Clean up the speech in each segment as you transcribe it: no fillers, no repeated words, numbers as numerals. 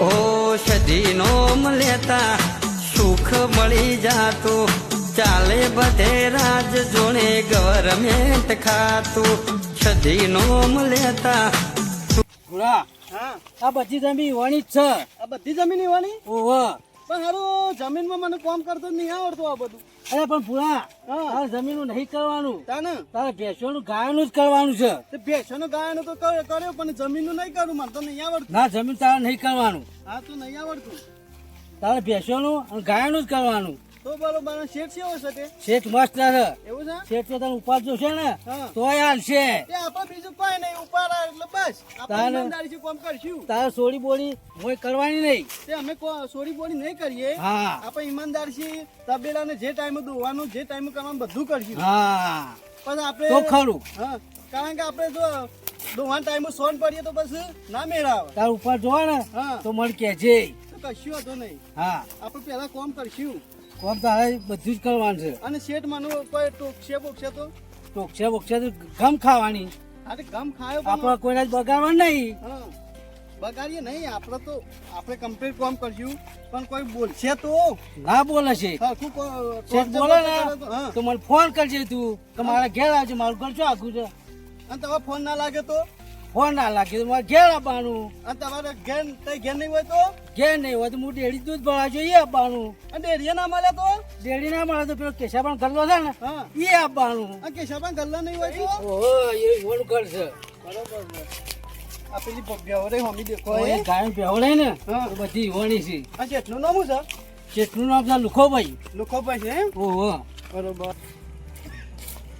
ઔષધિ નોમ લેતા સુખ મળી જાતું, ચાલે બધે રાજ જોડે ગવર્મેન્ટ ખાતું, ઔષધિ નોમ લેતા. ભૂરા હા આ બધી જમીન વણી જ છે. આ બધી જમીન વાની ઓહો પણ હારું જમીનમાં મને કામ કરતો જ નહીં આવડતું આ બધું. અરે પણ ભૂરા હા. તારે જમીનનું નહીં કરવાનું, તાને તારે ભેંસોનું ગાયનું જ કરવાનું છે. તે ભેંસોનો ગાયનો તો કર્યો પણ જમીનનું નહીં કરું, મને તો નહીં આવડતું. ના જમીન તારે નહીં કરવાનું, હા તો નહીં આવડતું તારે ભેંસોનું અને ગાયનું જ કરવાનું. તો બરોબર. શેઠ કેવો છે તે? શેઠ મસ્ત છે. એવું છે? શેઠ તો તને ઉપાડ જોશે ને હા. તોય હાલશે. તે આપણે બીજું કોઈ નહીં, ઉપાડ એટલે બસ આપણે તાને- ઈમાનદારીથી કામ કરશું. તારે સોળી બોળી મોય કરવાની નહીં. તે અમે સોરી બોરી નહીં કરીએ. હા આપણે ઈમાનદારથી તબેલાને જે ટાઈમે દોવાનું જે ટાઈમે કરવાનું બધું કરશું. હા પછી આપણે તો ખરું. હા કારણ કે આપણે જો દોવાના ટાઈમે સોન પડીએ તો પછી ના મેળા આવે. તાર ઉપર જોવા ને હા તો મને કહેજે. તો કશું હતો નહીં. હા આપણે પહેલા કામ કરશું. કોમ તારે બધું જ કરવાનું છે. અને શેઠ માનું કોઈ ટોકશે બોકશે તો ટોકશે બોકશે તો ગમ ખાવાની, અરે ગમ ખાયો આપણે કોઈને જ બગાડવાનું નહીં. હા બગાડીએ નહીં. આપણે તો આપણે કમ્પ્લીટ કામ કરશું પણ કોઈ બોલશે તો ના બોલે છે સરખું શેઠ બોલે ને હા. તો મને ફોન કરજે તું કે મારા ઘેર આવજે, મારું ઘર શું આખું છે. અને તમારે ફોન ના લાગે તો ફોન ના લાગે તો મારે ઘેર આવવાનું. અને તમારે ઘેર તઈ ઘેર નહીં હોય તો ઘેર નહીં હોય તો હું ડેડી દૂધ ભરવા જોઈએ આપવાનું. અને ડેરીએ ના મળે તો ડેડી ના મળે તો પેલો કેશા પણ ગલ્લો છે ને હા એ આપવાનું. અને કેશાબા ગલ્લા નહીં હોય તો ઓહો એ વોનું ઘર છે. બરોબર. આ પેલી બેવરે હોમી દેખો ઓય એ ગાય ભેહો લઈ ને હા. તો બધી વણી છે. આ જેટલું નામું છે કેટલું નામ છે લુખોભાઈ. લુખોભાઈ છે એમ? ઓહો બરોબર.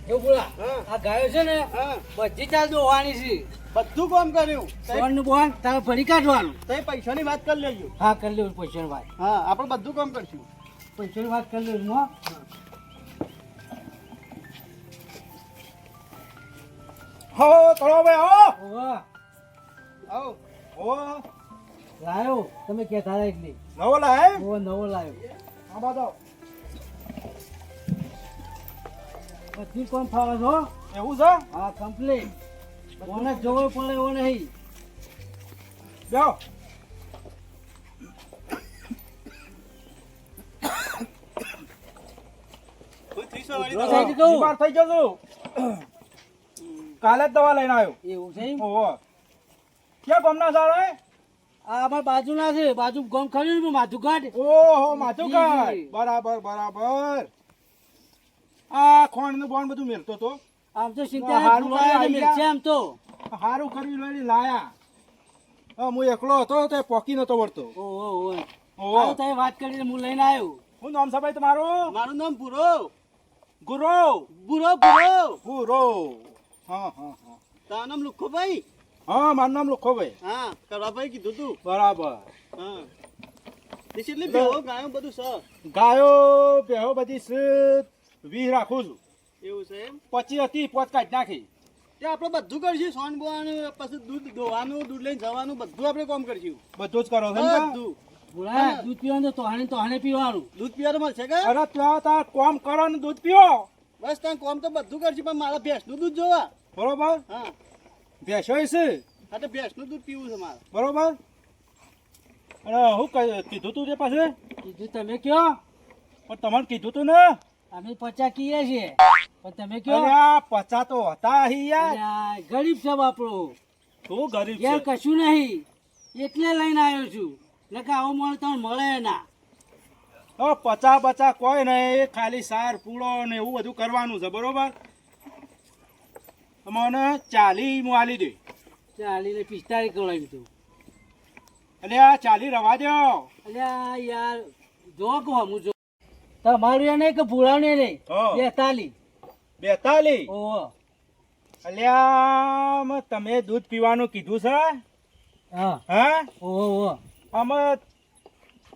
એવું બોલા હા આ ગાયો છે ને હા બધી ચાલ દોવાની છે. બધું કામ કર્યું. સોન નું બોન તારે ફરી કાઢવાનું. તઈ પૈસાની વાત કરી લેજો. હા કરી લેવું પૈસાની વાત. હા આપણે બધું કામ કરશું. પૈસાની વાત કરી લેવું હો. હો તળો ભાઈ આવો ઓહો આવો ઓ લાયો તમે કહેતા હતા એટલી. નવો લાય ઓહો નવો લાયો. આ બાદો બધી કોમ ફાવે છો. એવું છે હા કમ્પ્લીટ. કોને જોવો પડે એવો નહીં. બેહો થઈ ગયું. બીમાર થઈ ગયો છું કાલે જ દવા લઈને આવ્યો એવું છે એમ? ઓહો ક્યાં ગમના સારો હે આ અમારા બાજુના છે, બાજુ ગામ ખરી ને માથું કાઢ. ઓહો માથું જી. કાઢ બરાબર બરાબર આ ખોણ નું બોન બધું મેલતો તો આમ તો સિત્તેર હારું ફૂલાયા કાંઈ છે મિરચી આમ તો. હારું કરવી લઈને લાયા હા હું એકલો હતો તે પોકી નતો વળતો ઓહો ઓહો. ઓહો આ તમે વાત કરીને હું લઈને આવ્યો. શું નામ છે ભાઈ તમારું મારું નામ ભૂરો. ગુરુ ભૂરો ભૂરો. ગુરુ હા હા હા તારું નામ લુખોભાઈ? હા મારું નામ લુખોભાઈ હા કરવાભાઈ કીધું તું. બરાબર હા એટલી બેહો ગાયો બધું છે. ગાયો બેહો બધી સીધ 20 રાખું છું. એવું છે એમ? 25 હતી 5 કાઢી નાખી તે આપણે બધું કરશું. સોન બોવાનું પછી દૂધ દોવાનું દૂધ લઈને જવાનું બધું આપણે કામ કરશું. બધું જ કરો છો ને? બધું. બોલા દૂધ પીવાનું તો તોહાને પીવાનું. દૂધ પીવાનું મળશે કે? અરે ત્યાં તાર કોમ કરો ને દૂધ પીવો બસ ત્યાં કોમ તો બધું કરશું પણ મારા ભેંસનું દૂધ જોવા. બરોબર હા ભેંસો છે હા તો ભેંસનું દૂધ પીવું છે મારે. બરોબર અને હું કીધું તું તે પાસે કીધું તમે કયો. પણ તમારે કીધું તું ને અમે 50 કીએ છીએ પણ તમે અરે કયો. આ 50 તો હતા હી યાર અલ્યા, ગરીબ છે બાપડો. તું ગરીબ ઘેર છે કશું નહીં એટલે લઈને આવ્યો છું. નકા આવો મળે તમને મળે ના. 50 બચા કોઈ નહીં ખાલી સાર પૂળો ને એવું બધું કરવાનું છે બરોબર મને 40 હું આલી દે ચાલીને 45 કરાવી તું. એટલે આ 40 રવા દો અલ્યા યાર જો કહો હું જો તમારું એ નહીં કે ભૂલાવને નહીં. હા. 42. 42 ઓહો અલ્યા તમે દૂધ પીવાનું કીધું છે હા હા ઓહો ઓહો. અમે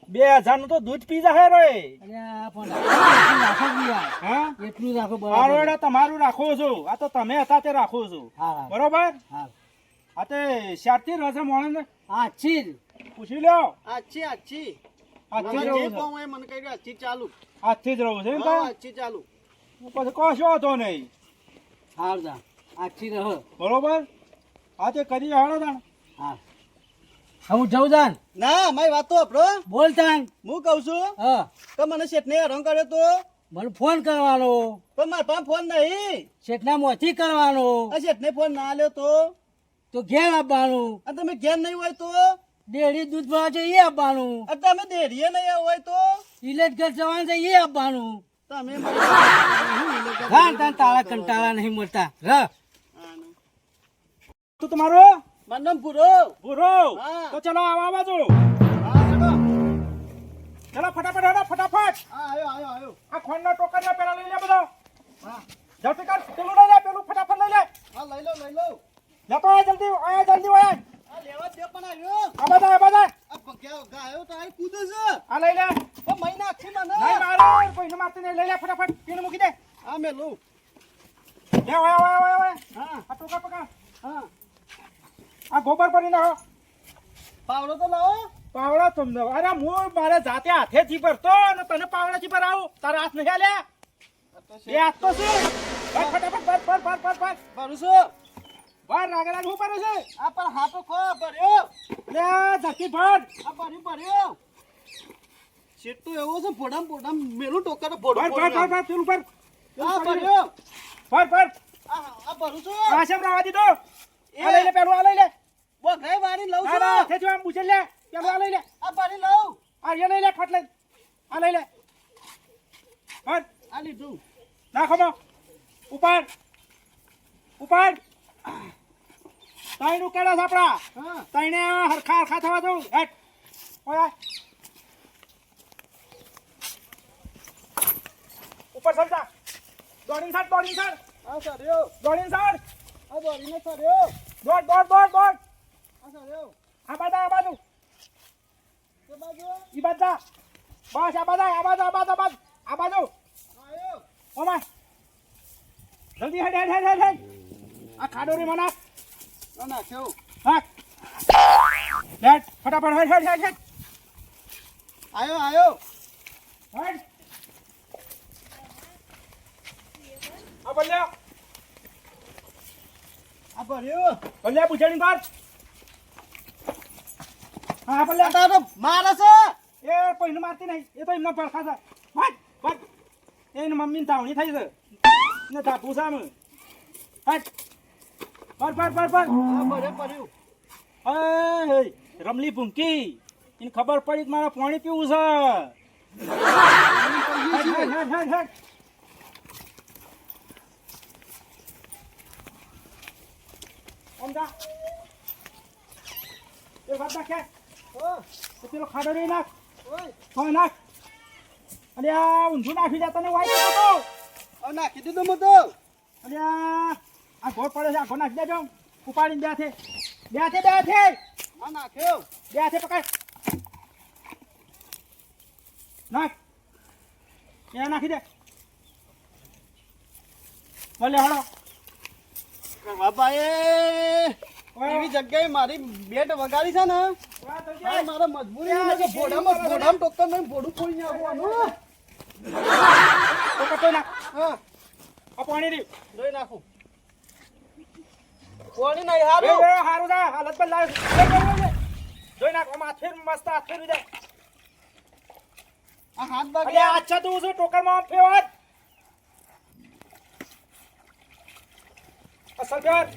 2000 નું તો દૂધ પી જાય રે અલ્યા પણ એટલું રાખો જ યાર. હા એટલું રાખો મારો બરાબર. એડે તમારું રાખો છું આ તો તમે હતા તે રાખો છું હા બરોબર હા આ તે શારથી રસે મોણે હા છીર. પૂછી લ્યો આજથી આજથી આજથી જ મને જે રહું કામ હોય મને કહી દો. આજથી ચાલુ. આજથી જ રહું છે એમ હા, તો? આજથી ચાલુ. પછી કશો હતો નહીં હારદા આ છીર હ. બરોબર આ તે કરી હાડો તાણ હા હું જઉં જાન ના મારી વાત તો આપણો બોલ તાન હું કહું છું હા કે મને શેઠને હેરાન કર્યો તો મને ફોન કરવાનો પણ મારા પાસે ફોન નહીં શેઠના મોથી કરવાનો આ શેઠને ફોન ના આલ્યો તો ઘેર આપવાનું અને તમે ઘેર નહીં હોય તો ડેરી દૂધ ભરવા છે એ આપવાનું અને તમે ડેરીએ નહીં હોય તો ઇલેજ ઘર જવાનું છે એ આપવાનું તમે હા તાન તારા કંટાળા નહીં મળતા ર તું તમારો મારું નામ પૂરો પૂરો હા. તો ચલો આવા બાજુ હા હેડો. ચલો ફટાફટ હેડો ફટાફટ હા આવ્યો આ ખોંડનો ટોકર પેલા લઈ લે બધો ઝડપી કર પેલું લઈ લે પેલું ફટાફટ લઈ લે હા લઈ લો લેતો આય જલ્દી આય આ લેવા દે પણ આવ્યો આ બધા આ પગ્યા ગાયો તો આ કૂદે છે આ લઈ લે ઓ મહિના આખી મને નહીં મારો કોઈને મારતી નહીં લઈ લે ફટાફટ પીને મૂકી દે હા મેં લઉં લે ઓય હા આ ટોકા પકા હા આ ગોબર પડી ના પાવડો તો લાવો પાવડા તમને અરે હું મારે જાતે હાથેથી ભરતો અને તને પાવડાથી ભરાવું તારા હાથ નહીં લે એ હાથ તો છે ફટાફટ ભર ભરું છું ભર રાગેલા હું ભરે છે આ પણ હાથો ખો ભર્યો લે ઝડપી ભર આ ભર્યો શેઠ તો એવો છે પોડામ મેલું ટોકર ભર પેલું ભર હા ભર્યો ભર આ ભરું છું આ શેમ રાવા દીધો આ લઈ લે પેલું આ લઈ લે બોઘરાઈ વાળી લઉં ના છું ના થેજો આમ પૂછે લે પેલું આ લઈ લે આ ભરી લઉં આ એ લઈ લે ફટ લઈ આ લઈ લે ભર આ લીધું નાખો મો ઉપર તાઈનું કેળા સાપડા હા તાઈને હરખા થવા દઉં હેટ ઓય ઉપર સરજા દોડીને સાડ આ સર્યો દોડીને સાડ આ દોરીને સર્યો દોડ આ સર્યો આ બાજુ તે બાજુ ઈ બાજુ બસ આ બાજુ આયો ઓમાં જલ્દી હેડ આ ખાડોરી મના ના નાખ્યો હા હેડ ફટાફટ હેડ આયો હેડ આ બલ્યા આ ભર્યો પૂછેડી કર હા આ બલ્યા તારો મારે છે એ કોઈને મારતી નહીં એ તો એમનો પડખા છે ભાગ એને મમ્મીને તાવણી થઈ છે ને ધાપુ છે આમ હેડ પર આ ભર્યું હે રમલી ભૂંકી એને ખબર પડી કે મારે પાણી પીવું છે હેડ ઓમ જા એ વાત નાખે તો પેલો ખાડો રહી નાખ હા નાખ અને આ ઊંધું નાખી દે તને વાઈ તો હવે નાખી દીધું હું તો અને આ ઘોડ પડે છે આ ઘોડ નાખી દેજો ઉપાડીને બે હાથે આ નાખ્યો પકડ નાખ એ નાખી દે ભલે હળો બાપા એવી જગ્યાએ મારી બેટ વગાડી છે ને આ મારા મજબૂરી છે કે ભોડામાં ટોકર નહીં ભોડું ફોડી નાખવાનું તો કટો નાખ હા આ પાણી રી જોઈ નાખું ફોડી નહીં હારું હારું જા હાલત પર લાવ જોઈ નાખ આમ હાથે મસ્ત હાથે રી દે આ હાથ અરે બાકી અચ્છા તું શું ટોકરમાં આમ ફેવર અસલ ફેવર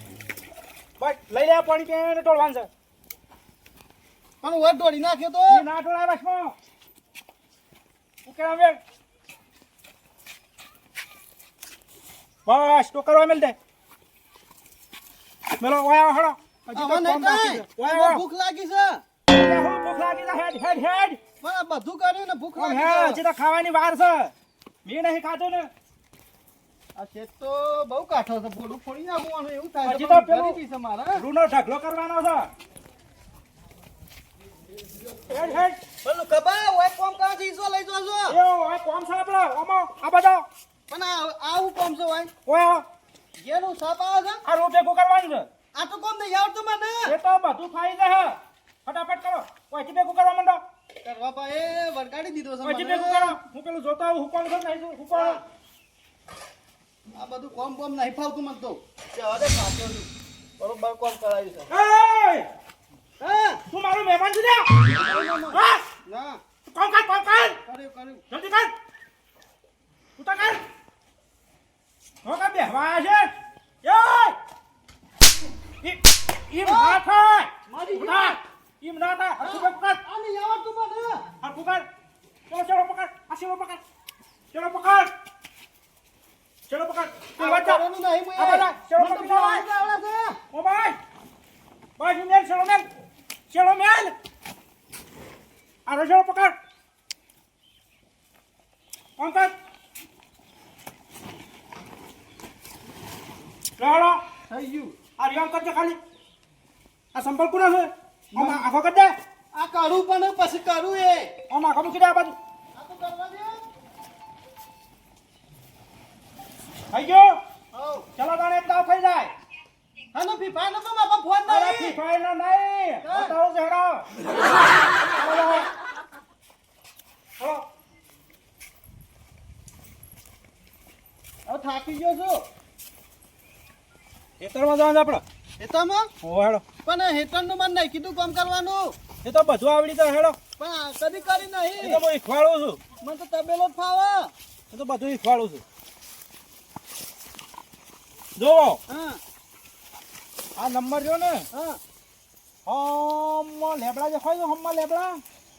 બસ લઈ લે પાણી કે ટોળવાનું છે પણ ઓર દોડી નાખ્યો તો એ ના ટોળાય બસમાં ઓકે હવે બસ ટોકર મેલ દે મેલો ઓયા હળો હજી હવે તો નહીં કોમ બાકી છે કાંઈ. ઓયા ભૂખ લાગી છે હું ભૂખ લાગી છે હેડ પણ આ બધું કર્યું ને ભૂખ ઓમ લાગી હે હજી તો ખાવાની વાર છે મેં નહીં ખાધું ને આ શેત તો બહુ કાઠો છે ભોડું ફોડી નાખવાનું એવું થાય હજી છે તો પણ પેલું- ગરીબી છે મારે રૂનો ઢગલો કરવાનો છે હેડ પેલું ખબર ઓય કોમ કાં છે ઈસો લઈ જો છો એ ઓય કોમ છે આપણો ઓમો આ બધો પણ આવું કોમ છે ઓય ઓય જેનું સાપ આવે છે આ રૂ ભેગું કરવાનું છે આ તો કોમ નહીં આવડતું મને એ તો બધું ખાઈ જાય ફટાફટ કરો ઓયથી ભેગું કરવા માંડો કરવા પા એ વરગાડી દીધો છે ઓયથી મને. ભેગું કરો હું પેલું જોતો આવું હુકવાનું છે નહીં હુકવાનું આ બધું કોમ નહીં ફાવતું મને તો તે હવે ખાતો છું બરોબર કોમ કરાવ્યું છે એ હા તું મારો મહેમાન છે ને હા ના કોમ કર કર્યું જલ્દી કર તું તો કર હો કા બેહવા છે એ ઈ ના થાય મારી ઉઠા ઈ ના થાય હરખું પકડ આ નહીં આવડતું મને હરખું કર ચલો પકડ આ સેવો પકડ ચલો પકડ ચલો પકડ તું વાંચો કરવાનું નહીં મુએ. આ બધા ચલો મને તો પકડ બોલાવવાનું આવડે છે. ઓ ભાઈ ભાઈ મેલ ચલો મેલ આ રજો પકડ કોણ કર લાડો થઈ ગયું આ રિયામ કરજે ખાલી આ સંપર્ક કોનો છે આમ આખો કર દે આ કરું પણ પછી કરું એ આમ આખો મૂકી દે આ બાજુ આ તો કરવા દે થઈ ગયો હો ચલો તાણે એક દાવ થઈ જાય હાનો ફીફા નો તો મારા ફોન અરે નહીં ફીફાઈ ના નહીં બતાવો ઝેડો ચલો ચલો હવે થાકી ગયો છું ખેતરમાં જવાનું આપણે હેતામાં ઓ હેડો પણ હેતરનું મને નહીં કીધું કામ કરવાનું એ તો બધું આવડી જાય હેડો પણ આ કદી કરી એ તો નહીં હું શીખવાડું છું મને તો તબેલો જ ફાવે એ તો બધું શીખવાડું છું જોવો હા આ નંબર જો ને હા હમ લેબડા દેખાય છે હમમાં લેબડા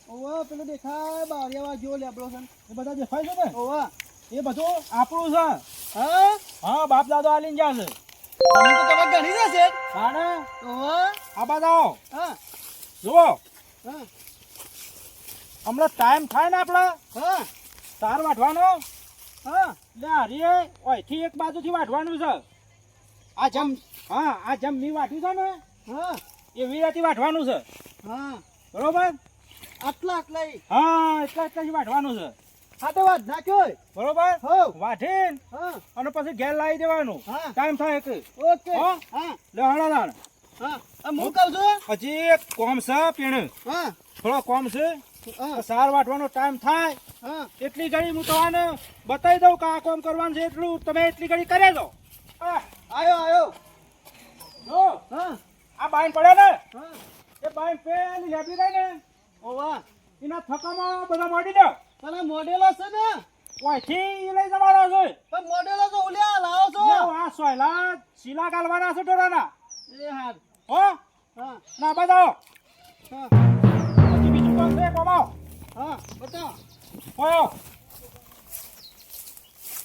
ઓવા પેલું દેખાય બારિયાવા જેવો લેબડો છે એ બધા દેખાય છે ને ઓવા એ બધું આપણું છે હા હા બાપ દાદો આલીને જ્યાં છે તમે તો તમે ગણી જશે તાણે ઓવા આ બધા હા જુઓ હા હમણાં ટાઈમ થાય ને આપણે હા તાર વાઢવાનો હા એટલે હરીએ ઓયથી એક બાજુથી વાઢવાનું છે આ જમ હા આ જમ મી વાઢ્યું છે ને હા એવી રીતે વાઢવાનું છે હા બરોબર આટલા આટલા હા એટલા વાઢવાનું છે હા તો વાત નાખ્યો બરોબર હો વાઢીને હા અને પછી ઘેર લાવી દેવાનું હા. ટાઈમ થાય એક ઓકે હો? હા લે હળા દાણ હા હું કહું છું હજી એક કોમ છે પીણ હા થોડો કોમ છે હા તો સાર વાટવાનો ટાઈમ થાય હા એટલી ઘડી હું તમારે બતાવી દઉં કે આ કોમ કરવાનું છે એટલું તમે એટલી ઘડી કરે દો આયો જો હા આ બાઈન પડે ને હા એ બાઈન પેલી લેબી રહી ને ઓવા એના થકામાં બધા મોડી દો પણ આ મોડેલો છે ને ઓયથી ઈ લઈ જવાનો છે પણ મોડેલો તો ઉલ્યા લાવો છો લેવ આ સોયલા શીલા ગાલવાના છે ટોરાના એ હાર હો હા ના બતાવો હા પછી બીજું કોમ છે કોમાઓ હા બતાવો હો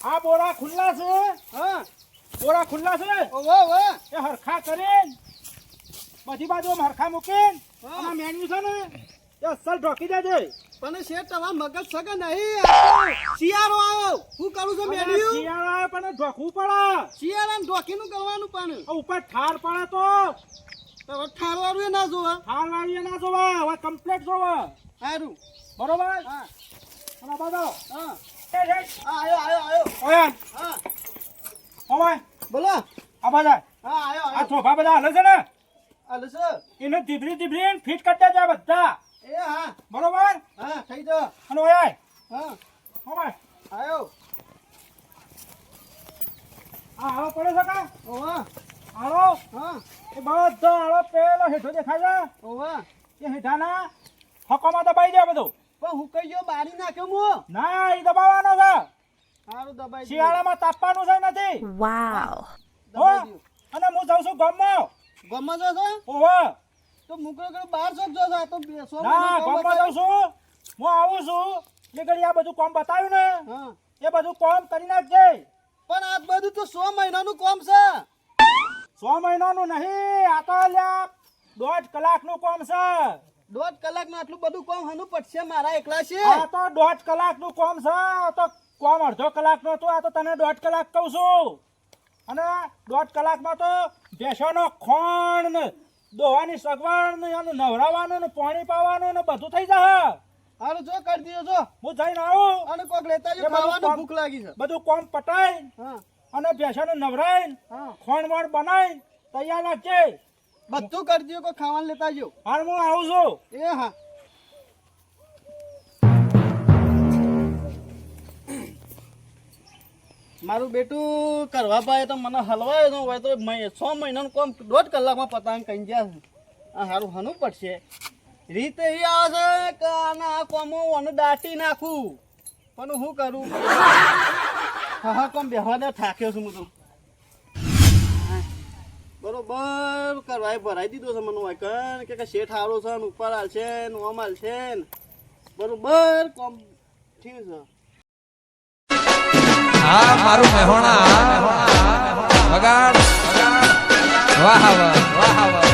આ બોરા ખુલ્લા છે હા બોરા ખુલ્લા છે ઓવા ઓવા એ હરખા કરીને બધી બાજુ આમ હરખા મૂકીને હા. અને મેન્યુ છે ને એ અસલ ઢોકી દેજે પણ શેઠ તમારા મગજ સગે નહીં આ તો શિયાળો આવ્યો હું કરું છું અને મેન્યુ શિયાળો આવે પણ ઢોકવું પડે શિયાળાને ઢોકીનું કરવાનું પણ આ ઉપર ઠાર પડે તો હવે ઠારવાનું ના જોવા ઠાર વાળીએ ના જોવા હવે કમ્પ્લેટ જોવા સારું બરોબર હા અને બધો હા એ રે આયો ઓય હા ઓય બોલો આ બધા હા આયો આ થોભા બધા હાલે છે ને હાલો સર એને ધીબરી ફિટ કરી દેજે બધા એ હા બરોબર હા થઈ જાઓ અને ઓય હા ઓય આયો આ હાલો પડે છે કા ઓવા હાલો હા એ બધો હાલો પેલો હેઠો દેખાય છે ઓવા એ હેઠાના હકોમાં દબાઈ જાય બધું પણ હું કઈ ગયો બારી નાખ્યો હું ના એ દબાવવાનો છે સારું દબાઈ શિયાળામાં તાપવાનું છે નથી Wow. હો દબાઈ દઉં અને હું જાઉં છું ગામમાં ગમે જો છો ઓહો તો મુકરો કરો બહાર શોખ જો છો આ તો 100 ના ગામમાં જાઉં છું હું આવું છું એ ઘડી આ બધું કામ બતાવ્યું ને હા એ બધું કામ કરી નાખજે પણ આ બધું તો 100 મહિનાનું કામ છે 100 મહિનાનું નહીં આ તો લ્યા 1.5 કલાકનું કામ છે 1.5 કલાકમાં આટલું બધું કામ હનું પડશે મારા એકલા છે આ તો 1.5 કલાકનું કામ છે આ તો કામ અડધો કલાકનો હતું આ તો તને 1.5 કલાક કહું છું અને 1.5 કલાકમાં તો ભેંસોનો ખોણ ને દોવાની સગવડ ને એનું નવરાવાનું ને પાણી પાવાનું ને બધું થઈ જશે હારું જો કરી દીધો જો હું જઈને આવું અને કોક લેતા જો એ બધું ખાવાનું કામ- ભૂખ લાગી છે બધું કામ પટાઈ હા અને ભેંસોને નવરાઈને હા ખોણ વણ બનાવી તૈયાર રાખજે બધું કરી દીધું કોઈ ખાવાનું લેતા જો હાલ હું આવું છું એ હા મારું બેટું કરવા પાયે તો મને હલવાયો તો હોય તો 6 મહિનાનું કામ 1.5 કલાકમાં પતાવીને કઈ ગયા છે આ હારું હનું પડશે રીત એ આવે છે કે આના આ કોમો ઓને દાટી નાખું પણ હું કરું હા કોમ બેહવા દે થાક્યો છું હું તો બરોબર કરવાય ભરાઈ દીધો છે મને વાયકન કે શેઠ હારો છે ને ઉપર હાલશે ને ઓમ હાલશે ને બરોબર કોમ થયું છે હા મારું મહેણા વગાડ વાહ વાહ વાહ વાહ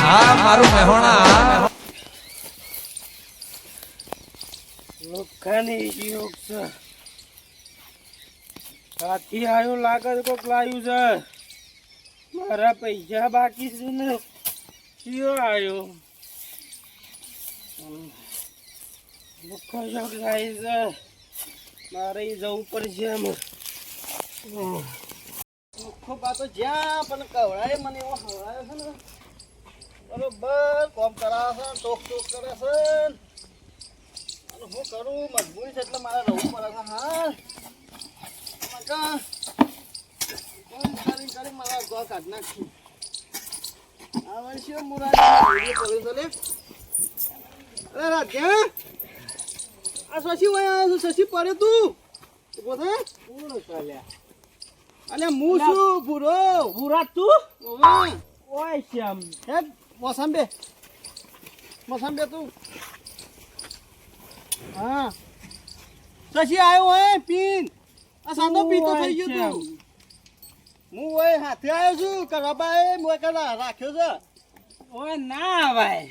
હા મારું મહેણા લોખાની યોગ છે હાથી આવ્યું લાગે છે કોક લાવ્યું છે મારા પૈસા બાકી છે ને કયો આવ્યો મુખ્ય યોગ લાવી છે મારે ઈ જવું પડશે એમ મુખ્ય બાતો જ્યાં પણ કવડાય મને એવો હવડાયો છે ને બરોબર કોમ કરાવે છે ટોક ટોક કરે છે અને હું કરું મજબૂરી છે એટલે મારે રહેવું પડે છે હા મકા કોમ કરી મારા ગો કાઢ નાખી આ વર્ષે મુરાદી પડ્યું તો લે અરે રાધ્યા આ શશી વયા શશી પડ્યો તું ઉભો થા પૂરો ચાલ્યા અલે હું શું પૂરો પૂરા તું ઓવા ઓય શ્યામ હે મોસંબે તું હા શશી આવ્યો હોય પીન આ સાંધો પીતો થઈ ગયો તું હું હોય હાથે આવ્યો છું કરવાબાએ મોય કરા રાખ્યો છે ઓય ના આવાય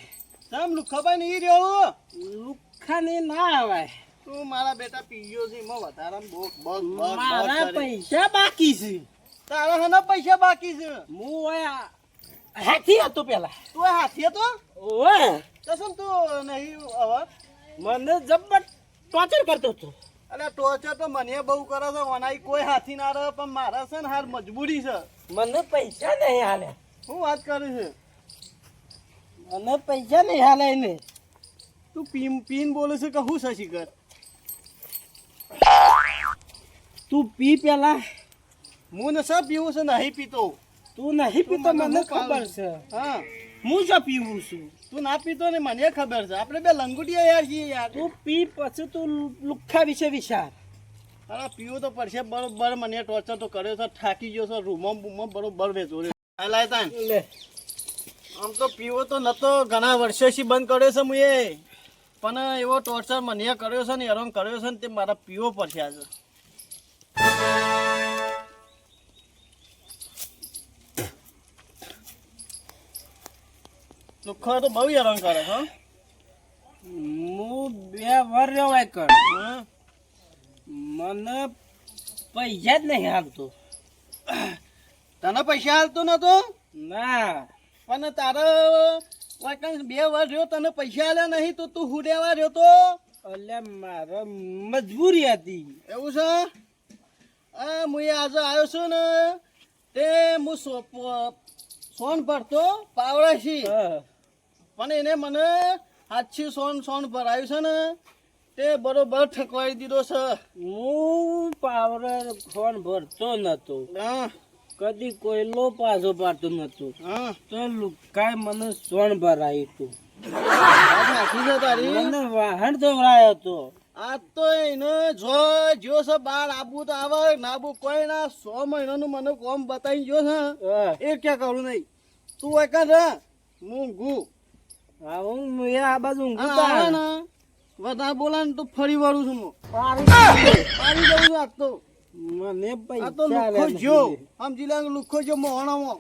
તમ લુખાબાઈ નહીં રહ્યો લુખાની ના આવાય તું મારા બેટા પીયો છે એમાં વધારે મારા પૈસા બાકી છે તારા હના પૈસા બાકી છે હું ઓય હાથી હતો પેલા તું હાથી હતો ઓય તો શું તું નહીં હવે મને જબ્બર ટોર્ચર કરતો હતો અરે ટોર્ચર તો મને બહુ કરે છે ઓનાઈ કોઈ હાથી ના રહે પણ મારા છે ને હાર મજબૂરી છે મને પૈસા નહીં હાલે શું વાત કરે છે મને પૈસા નહીં હાલે ને તું પીન બોલે છે કે હું શશી કર તું પી પેલા હું ને સબ પીવું છે નહીં પીતો તું નહીં પીતો મને મને હું ખબર પાડું. છે હા હું જો પીવું છું તું ના પીતો ને મને ખબર છે આપણે બે લંગુટિયા યાર છીએ યાર તું પી પછી તું લુખ્ખા વિશે વિચાર અરે પીવું તો પડશે બરોબર મને ટોર્ચર તો કર્યો છે થાકી ગયો છે રૂમમાં બૂમમાં બરોબર વેચો રે હાલાય તાન લે આમ તો પીવો તો નતો ઘણા વર્ષોથી બંધ કર્યો છે મુએ પણ એવો ટોર્ચર મને કર્યો છે ને હેરાન કર્યો છે ને તે મારા પીવો પડશે આજે લુખ્ખો તો બહુ હેરાન કરે છે હો. હું 2 વાર રેવાય કર હા મને પૈસા જ નહીં હાલતો તને પૈસા હાલતો નતો ના પણ તારે વાકણ 2 વાર રહ્યો તને પૈસા આલ્યા નહીં તો તું હુડેવા રહ્યો તો એટલે મારે મજબૂરી હતી એવું છે આ હું આજે આવ્યો છું ને તે હું સોન ભરતો પાવડાશી હા. પણ એને મને હાથથી સોન ભરાયું છે ને તે બરોબર ઠકવાઈ દીધો છે હું પાવર ફોન ભરતો નતો હા કદી કોઈ લો પાછો પાડતો નતો હા તો લુકાય મને સોન ભરાયું હતું વાત સાચી છે તારી મને વાહન દોરાયો હતો આ તો એને જો છે બાર આબુ તો આવે નાબુ કોઈ ના 100 મહિનાનું મને કોમ બતાવી ગયો છે હા. એ ક્યાં કરું નહીં તું એક રે મૂંગું હા, હું આ બાજુ ઊંઘું આવે તા. ને વધારે બોલા ને તો ફરી વળું છું હું પાડી પાડી દઉં છું આજ તો મને આ તો પૈસા લુખો જો સમજી લે લુખો જો મોહણામાં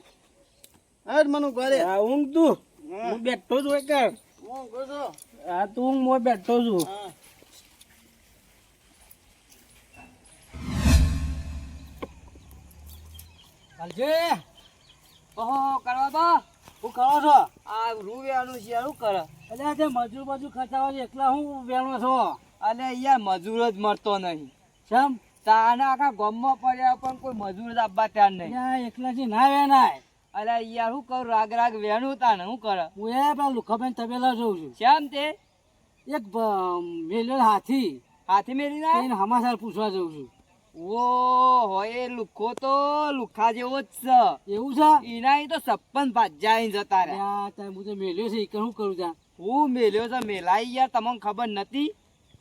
હેડ મને ઘરે હા ઊંઘ તું હું બેઠો છું એક હું ગયો હા તું ઊંઘ હું બેઠો છું હા હાલજે ઓહો કરવા બા હું કરો છો આ રૂ વેણું છે શું કરે એટલે તે મજૂર ખર્ચાવા છે એકલા હું વેણો છો અને યાર મજૂર જ મળતો નહીં કેમ તાને આખા ગામમાં પડ્યા પણ કોઈ મજૂર જ આપવા ત્યાર નહીં યાર એકલા થી ના વેણાય અરે યાર હું કરું રાગ વેણું તાને હું કરે હું એ પેલા લુખાબેન તબેલા જોઉં છું કેમ તે એક મેલ્યો હાથી હાથી મેરી ના એને હમાસાર પૂછવા જઉં છું. ઓ હોય લુખો તો લુખા જેવો જ છે એવું છે? ઈના તો સપ્પન ભાજ્યા જતા રે ત્યાં તાર હું તો મેલ્યો છે, ઈ શું કરું ત્યાં? હું મેલ્યો છે મેલાઈ યાર તમને ખબર નથી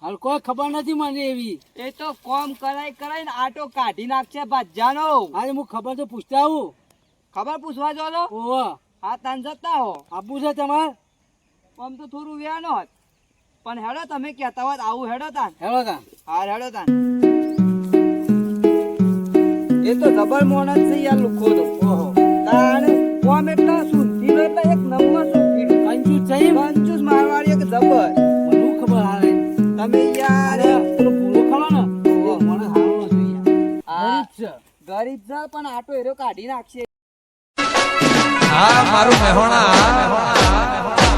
હાલ કોઈ ખબર નથી મને એવી. એ તો કોમ કરાય ને આટો કાઢી નાખશે ભાજ્યાનો અરે હું ખબર તો પૂછતા આવું. ખબર પૂછવા જો તો ઓહો, હા તાન જતા હો આબુ છે તમારે? આમ તો થોડું વ્યાનો હોત પણ હેડો તમે કહેતા હોત આવું હેડો તાન હેલો તા. હા હેડો તાન એ તો જબર મોણ જ છે યાર લુખો તો ઓહો, તાણ કોમ એટલા સુનતી નો એટલે એક નંબર સુનતી કંજૂસ છે એમ? કંચુસ મારવાડી એક જબર મને હું ખબર હાલે. તમે યાર અરે પેલો ભૂરો ખરો ને એ મને હારો નથી યાર. આ ગરીબ છે. ગરીબ છે પણ આટો એરો કાઢી નાખશે હા મારું મહેણા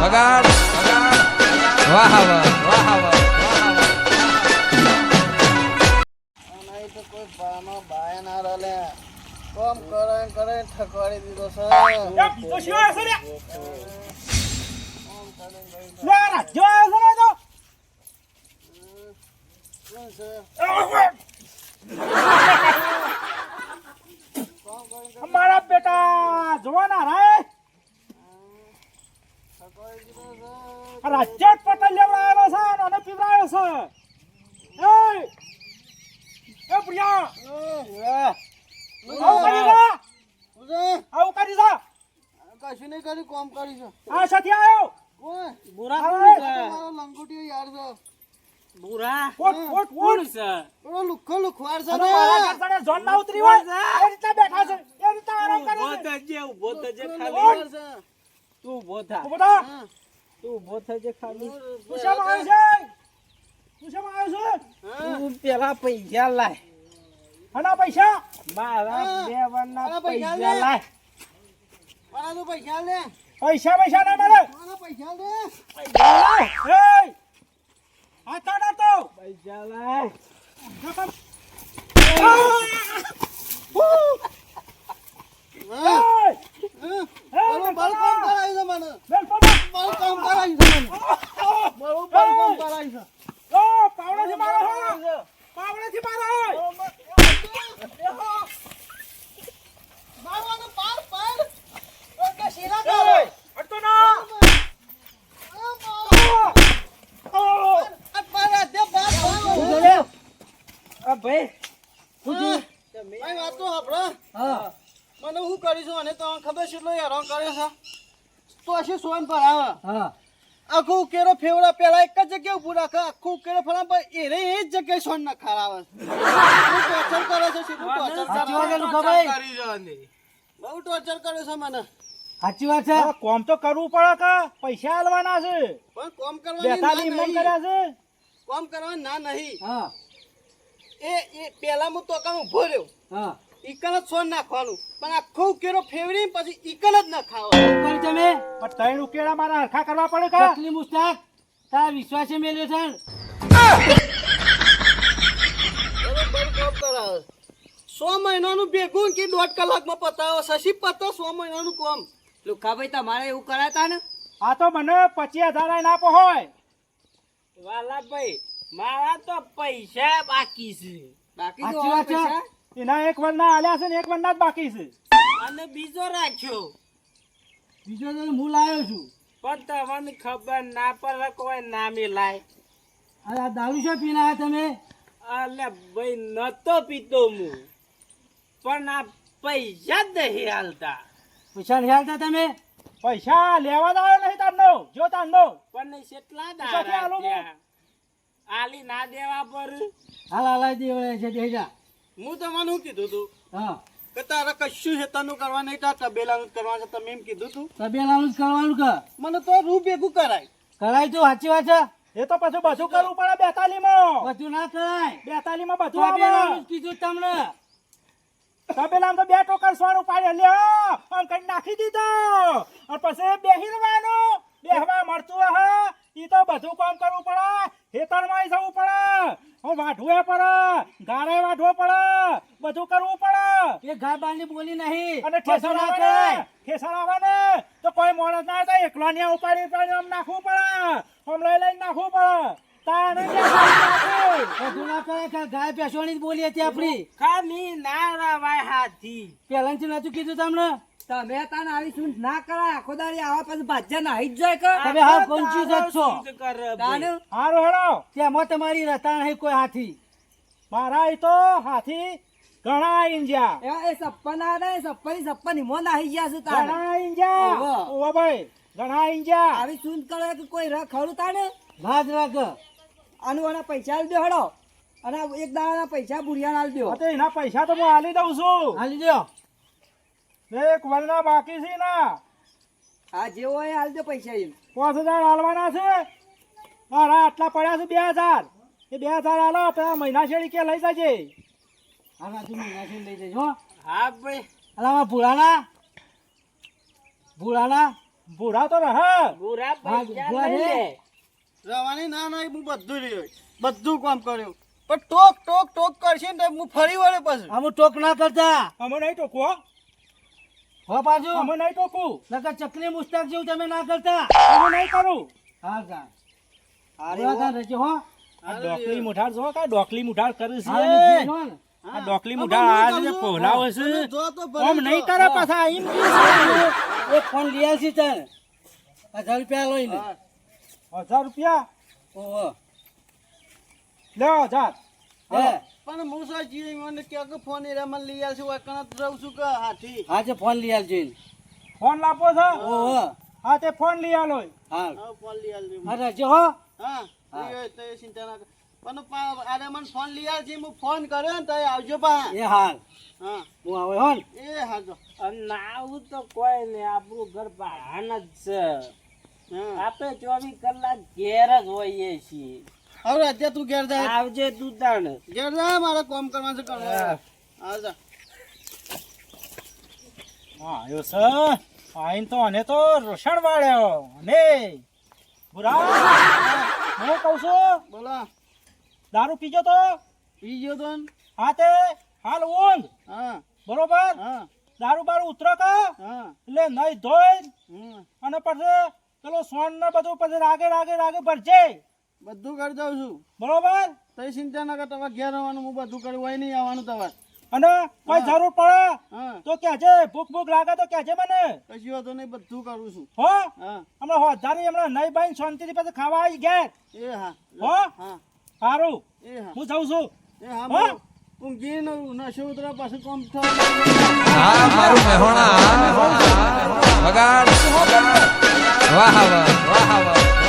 વગાડ વાહ વાહ વાહ વાહ અને તો કોઈ બાનો બાય ના રલે કોમ કરે ઠકવાડી દીધો છે. એ બીજો શિવાય છે લે. લે રાજ્ય આવ્યો છે ને તો. શું છે? મારા બેટા જોવાના રે ઠકવાડી દીધો છે. રાજ્ય પટેલ લેવડાવેલો છે અને આને પીવડાવ્યો છે. એ પ્રિયા આવું કરી જા, શું છે? આવું કરી જા. કશું નહીં કર્યું, કોમ કર્યું છે. આ સાથે આવ્યો કોણ? બુરા આવે. કોણ છે? મારો લંગોટીયો યાર છે. બુરા ઓટ ઓટ કોણ ઓટ છે? પેલો લુખ્ખો લુખવાડ છે અને ને. મારા ઘરને જોન ના ઉતરી હોય એ રીતના બેઠા છે, એ રીતના આરામ કરે ઉભો છે. થજે, ઉભો થજે લુખ્ખો ખાલી. લુખવાડ છે. તું ઉભો થા. ઉભો થા. હા. તું ઉભો થજે ખાલી. તું શેમાં આવ્યો છે? તું શેમાં આવ્યો છે? હા. તું પેલા પૈસા લાય. આના પૈસા મારા હા. દેવાના આના પૈસા પૈસા લે. લાય. મારા તો પૈસા લે. પૈસા પૈસા નહીં મળે. મારા પૈસા લે. એ આ તાડા તો પૈસા લાય. હા. બરોબર કોમ કરાયું છે મને. બરોબર કોમ કરાયું છે મને. બરોબર કોમ કરાયું છે. પાવડેથી મારો હો, પાવડેથી મારો હો. મારવાનો પાર પાર. ઓકે, શીલા કરો. હટતો ના. આ પાર આ દે પાર પાર. આ ભાઈ ભાઈ વાત તો સાંભળો. હા મને હું કરી છું અને તમને ખબર છે એટલો હેરાન કરે છે તો હશે સોન પર આવે હા આખું ઉકેરો ફેવડા પેલા એક જ જગ્યાએ ઉભું રાખે આખું ઉકેરો ફળા પર એ જ જગ્યાએ સોન ના ખારાવે ટોર્ચર કરે છે સીધું ટોર્ચર સાચી વાત કરે છે લુખાભાઈ. બહુ ટોર્ચર કરે છે મને સાચી વાત છે. આ કોમ તો કરવું પડે કે પૈસા આલવાના છે. પણ કોમ કરવાની ના બેતાલી મન નહીં કર્યા છે. કોમ કરવાની ના નહીં હા એ પેલા હું તો કામ ઉભો રહ્યો હા ઈકન જ સોન નાખવાનું પણ આખો ઉકેરો ફેવડી પછી ઈકન જ ના ખાવા શું કરી તમે? પણ ત્રણ ઉકેડા મારા હરખા કરવા પડે કે ચકલી મુસ્તાક તારા વિશ્વાસે મેલ્યો છે ને? બરોબર કોમ કરાવે 100 મહિનાનું ભેગું કે 1.5 કલાકમાં પતાવો શશી પતો 100 મહિનાનું કોમ લુખાભાઈ તમારે એવું કરાતા ને આ તો મને 25,000 ના આપો હોય. વાલાભાઈ મારા તો પૈસા બાકી છે બાકી તો સાચી વાત છે. પૈસા એના એક વરના આલ્યા છે ને એક વરના જ બાકી છે. અને બીજો રાખ્યો બીજો તો હું લાવ્યો છું. પણ તમને ખબર ના પડે કોઈ ના મિલાય. આ દારૂ શું પીને આવ્યા તમે? અલે ભાઈ નતો પીતો હું પણ આ પૈસા જ નહીં હાલતા. પૈસા નહીં હાલતા તમે? પૈસા લેવા આવ્યો નહીં તારનો જો તારનો પણ કેટલા પછી આલો દાડા ને. થયા? આલી ના દેવા પર હાલ હાલાઈ દેવાય છે દે જા. હું તમને શું કીધું તું હા કે તારે કશું હેતાનું કરવા નહીં તાર તબેલાનું જ કરવાનું છે તમે એમ કીધું તું તબેલાનું જ કરવાનું કે મને તો રૂ ભેગું કરાય કરાય તો સાચી વાત છે. એ તો પછી બધું કરવું પડે 42 માં બધું ના કરાય. 42 માં બધું આવે તબેલાનું જ કીધું તમને. તબેલામાં તો 2 ટોકર સોનું પાડે લ્યો આમ કઈ નાખી દીધો અને પછી બેહી રહેવાનું બેહવા મળતું હે ઈ તો બધું કામ કરવું પડે, ખેતરમાં જવું પડે, હું વાઢવું પડે, ગાળે વાઢવો પડે, બધું કરવું પડે. એ ઘા બારની બોલી નહીં અને ઠેસર આવે ને તો કોઈ માણસ ના થાય, એકલો ને ઉપાડી આમ નાખવું પડે, આમ લઈ નાખવું પડે. તાણે બધું ના કરે કે ગાય ભેંસોની જ બોલી હતી આપણી. ખામી ના રવાય હાથી. પહેલાથી નતું કીધું તમને? તમે તાને આવી શું ના કરાય, આખો દાડી આવા પછી ભાજ્યા નાહી જ જાય કે તમે હાવ confuse જ છો. તાને હારું હેડો. તેમાં તમારી રતા નહીં કોઈ હાથી. મારા ઈ તો હાથી ઘણા ઇંજ્યા, એ સપ્પન આ ને સપ્પન હિમો નાહી ગયા છે તાને ઘણા ઇંજ્યા. ઓહો. ઓવા ભાઈ ઘણા ઇંજ્યા. આવી શું કરે કે કોઈ ખરું તાને ભાગ રાખ. આનું આના પૈસા આલી દો હેડો, અને એક દાડાના પૈસા બુઢિયાને આલી દો. તો એના પૈસા તો હું આલી દઉં છું. હાલી દ્યો. એક વરના બાકી છે ના, હા જેવો હોય એ આલી દો પૈસા એમ. 5000 હાલવાના છે. મારા આટલા પડ્યા છે 2000. એ 2000 હાલો, પેલા મહિના શેરી કે લઈ જજે. આ બાજુ મીનાક્ષી લઈ જજો. હા ભાઈ અલામાં ભૂલાના ભૂરા તો રહે. પૂરા હા, પૈસા ભૂલા લઈ છે. લે. રવાની ના ના હું બધું રહ્યો, બધું કામ કર્યું, પણ ટોક ટોક ટોક કરશે ને તો હું ફરી વળે પાછું. આમ ટોક ના કરતા. અમે નહીં ટોકવો, હો પાછું અમે નહીં ટોકવું, નકર ચકલી મુસ્તાક જેવું તમે ના કરતા. અમે નહીં કરું. હા કા અરે ભૂલા રહેજો હો. આ ડોકલી મુઠાર જો કા ડોકલી મુઠાર કરે છે. હા, નીકળી જો ને. આ ડોકલી મુઠાર આ જે પોહલાવે છે, તમે જો તો ભલે આમ નહીં કરે પાછા એમ કે છે. એક ફોન લઈ આવશે તાર 1000 રૂપિયા લઈને. 1000 રૂપિયા ઓહો. લેવો 1000. હે પણ હું સાચી મને કે ફોન એ મને લઈ આવશે વાકણા તો રહું છું કે હાથી. હા તે ફોન લઈ આવજો એને. ફોન લાપો છે. ઓહો. હા તે ફોન લઈ આલો. હા હા ફોન લઈ આવજો. હા રહેજો હો. હા લઈ આવ્યો તો એ ચિંતા ના કર. પણ અરે મને ફોન લઈ આવજે, હું ફોન કર્યો ને તો એ આવજો પા. એ હાલ હા હું આવે હો ને. એ હાજો. અને આવું તો કોઈ નહીં, આપણું ઘર બહાર જ છે. હા આપણે 24 કલાક ઘેર જ હોઈએ છીએ. હવે અત્યારે તું ઘેર જાય, આવજે તું તાણે. ઘેર જાય, મારે કામ કરવાનું છે કરવા. હા જા. હા આયો છે. આઈન તો અને તો રોષણ વાળ્યો ને બુરા. હું કહું છું બોલો. દારૂ પીજો તો પી ગયો તો ને? હા તે હાલ ઊંઘ હા બરોબર. હા દારૂ બારૂ ઉતરો કા હા એટલે નહીં ધોઈ હમ. અને પછી પેલો સોન ને બધું પછી રાગે ભરજે બધું કરી દઉં છું. બરોબર. તઈ ચિંતા ના કર, તમારે ઘેર આવવાનું, હું બધું કર્યું હોય નહીં આવવાનું તમારે. અને કોઈ જરૂર પડે હા તો કહેજે, ભૂખ લાગે તો કહેજે મને કશું વાંધો નહીં, બધું કરું છું. હો. હા હમણાં હોધારી હમણાં નહીં બાઈ શાંતિથી પછી ખાવા આવી ઘેર. એ હા હો હા સારું એ હા હું જાઉં છું. એ હા હો. ઊંઘી નશો ઉતરા પાછું કામ હા મારું મહેણા વગાડ વાહ વાહ વાહ વાહ